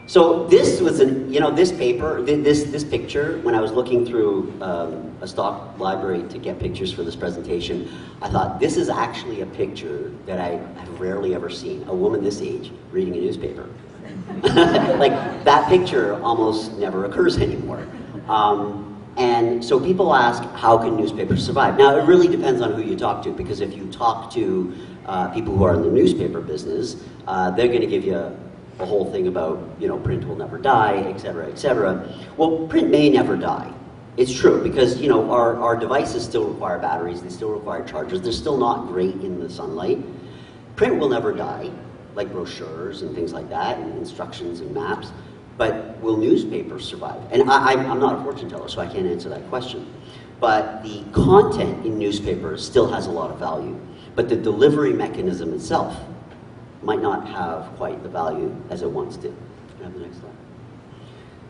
So this was this paper, this picture, when I was looking through a stock library to get pictures for this presentation, I thought this is actually a picture that I have rarely ever seen. A woman this age reading a newspaper. Like, that picture almost never occurs anymore. And so people ask, how can newspapers survive? Now, it really depends on who you talk to, because if you talk to people who are in the newspaper business, they're going to give you a whole thing about, print will never die, et cetera, et cetera. Well, print may never die. It's true, because, our devices still require batteries, they still require chargers, they're still not great in the sunlight. Print will never die, like brochures and things like that, and instructions and maps. But will newspapers survive? And I'm not a fortune teller, so I can't answer that question. But the content in newspapers still has a lot of value. But the delivery mechanism itself might not have quite the value as it once did. Can I have the next slide?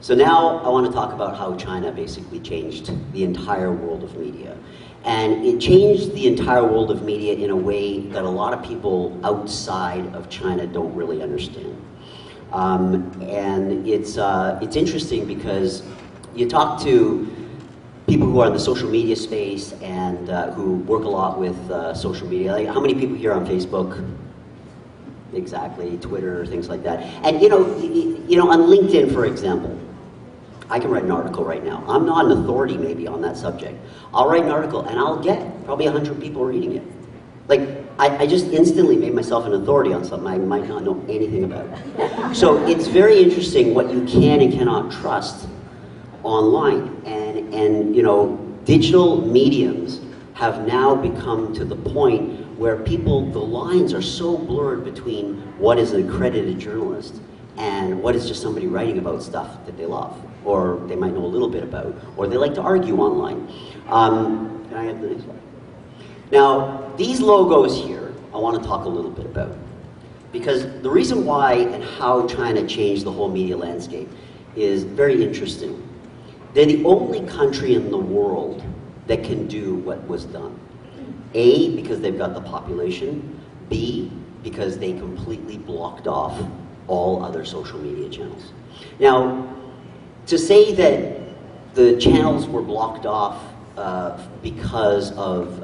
So now I want to talk about how China basically changed the entire world of media. And it changed the entire world of media in a way that a lot of people outside of China don't really understand. And it's interesting because you talk to people who are in the social media space and who work a lot with social media. Like, how many people here on Facebook? Exactly, Twitter, things like that. And on LinkedIn, for example, I can write an article right now. I'm not an authority maybe on that subject. I'll write an article and I'll get probably 100 people reading it. Like, I just instantly made myself an authority on something I might not know anything about. So it's very interesting what you can and cannot trust online. And digital mediums have now become to the point where the lines are so blurred between what is an accredited journalist and what is just somebody writing about stuff that they love, or they might know a little bit about, or they like to argue online. Can I have the next slide? Now, these logos here, I want to talk a little bit about. Because the reason why and how China changed the whole media landscape is very interesting. They're the only country in the world that can do what was done. A, because they've got the population. B, because they completely blocked off all other social media channels. Now, to say that the channels were blocked off because of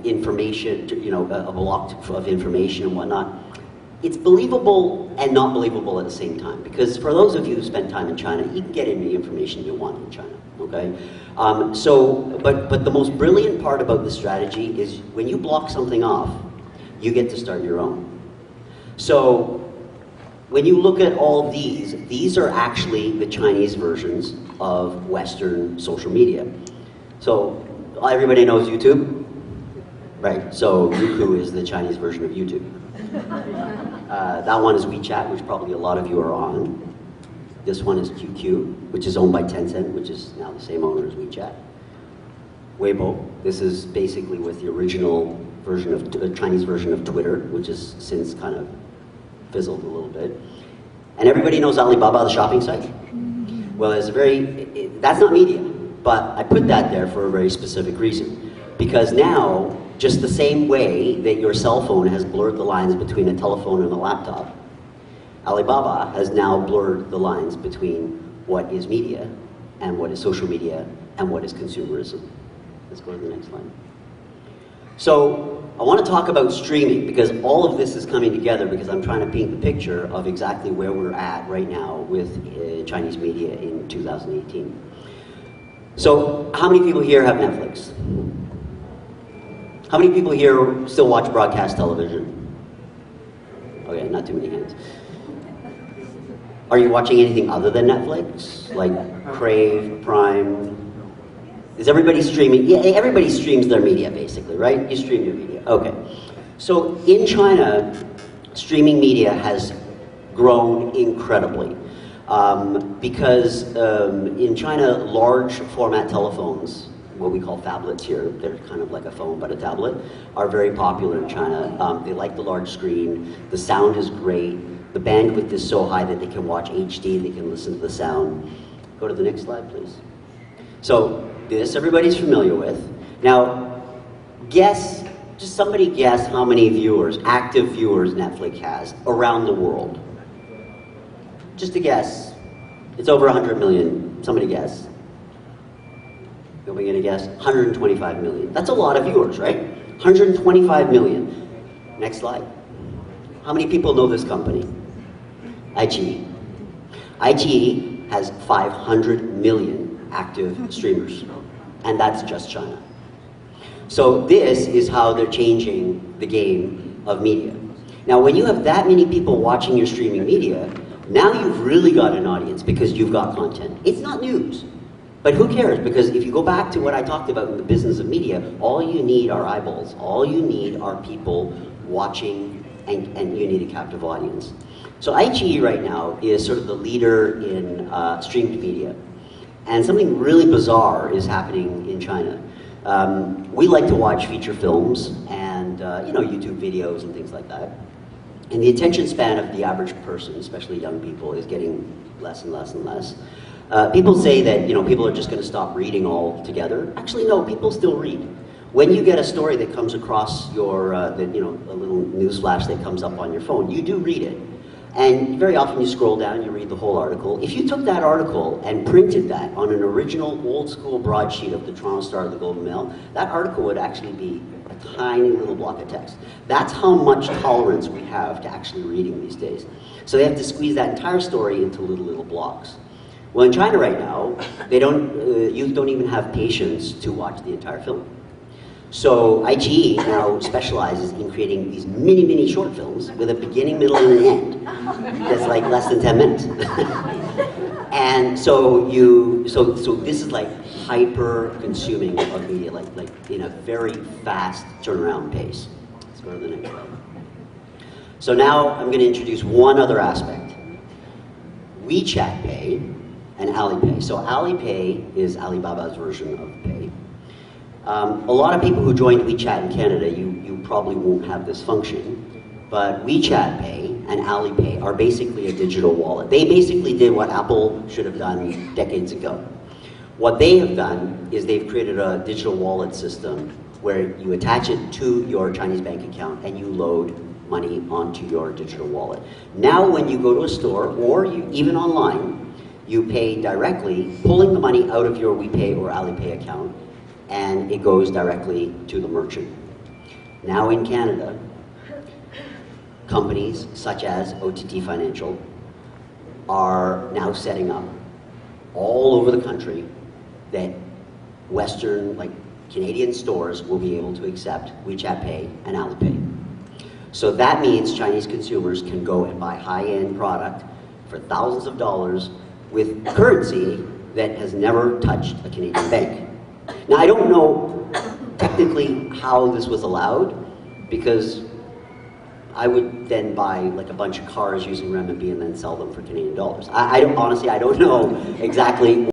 information, a block of information and whatnot, it's believable and not believable at the same time. Because for those of you who spent time in China, you can get any information you want in China, okay? But the most brilliant part about the strategy is when you block something off, you get to start your own. So when you look at all these are actually the Chinese versions of Western social media. So everybody knows YouTube? Right, so Youku is the Chinese version of YouTube. That one is WeChat, which probably a lot of you are on. This one is QQ, which is owned by Tencent, which is now the same owner as WeChat. Weibo, this is basically with the original version of the Chinese version of Twitter, which has since kind of fizzled a little bit. And everybody knows Alibaba, the shopping site? Well, that's not media, but I put that there for a very specific reason. Because now, just the same way that your cell phone has blurred the lines between a telephone and a laptop, Alibaba has now blurred the lines between what is media and what is social media and what is consumerism. Let's go to the next slide. So I want to talk about streaming because all of this is coming together because I'm trying to paint the picture of exactly where we're at right now with Chinese media in 2018. So how many people here have Netflix? How many people here still watch broadcast television? Okay, not too many hands. Are you watching anything other than Netflix? Like Crave, Prime? Is everybody streaming? Yeah, everybody streams their media basically, right? You stream your media, okay. So in China, streaming media has grown incredibly. Because in China, large format telephones, what we call phablets here, they're kind of like a phone but a tablet, are very popular in China. They like the large screen, the sound is great, the bandwidth is so high that they can watch HD, they can listen to the sound. Go to the next slide, please. So this everybody's familiar with. Now, just somebody guess how many viewers, active viewers Netflix has around the world. just a guess. It's over 100 million. Somebody guess. Nobody gonna guess? 125 million. That's a lot of viewers, right? 125 million. Next slide. How many people know this company? iQIYI. iQIYI has 500 million active streamers, and that's just China. So this is how they're changing the game of media. Now, when you have that many people watching your streaming media, now you've really got an audience because you've got content. It's not news, but who cares? Because if you go back to what I talked about in the business of media, all you need are eyeballs. All you need are people watching, and you need a captive audience. So iQIYI right now is sort of the leader in streamed media. And something really bizarre is happening in China. We like to watch feature films and YouTube videos and things like that. And the attention span of the average person, especially young people, is getting less and less and less. People say that people are just going to stop reading altogether. Actually, no, people still read. When you get a story that comes across your, a little news flash that comes up on your phone, you do read it. And very often you scroll down, you read the whole article. If you took that article and printed that on an original old school broadsheet of the Toronto Star or the Globe and Mail, that article would actually be a tiny little block of text. That's how much tolerance we have to actually reading these days. So they have to squeeze that entire story into little blocks. Well, in China right now, youth don't even have patience to watch the entire film. So iQIYI now specializes in creating these mini short films with a beginning, middle, and an end. That's like less than 10 minutes. And so this is like hyper consuming of media, like in a very fast turnaround pace. Let's go to the next slide. So now I'm going to introduce one other aspect: WeChat Pay and Alipay. So Alipay is Alibaba's version of Pay. A lot of people who joined WeChat in Canada, you probably won't have this function, but WeChat Pay and Alipay are basically a digital wallet. They basically did what Apple should have done decades ago. What they have done is they've created a digital wallet system where you attach it to your Chinese bank account and you load money onto your digital wallet. Now when you go to a store or even online, you pay directly, pulling the money out of your WePay or Alipay account, and it goes directly to the merchant. Now in Canada, companies such as OTT Financial are now setting up all over the country that Western, like Canadian stores will be able to accept WeChat Pay and Alipay. So that means Chinese consumers can go and buy high-end product for thousands of dollars with currency that has never touched a Canadian bank. Now, I don't know technically how this was allowed, because I would then buy like a bunch of cars using renminbi and then sell them for Canadian dollars. Honestly, I don't know exactly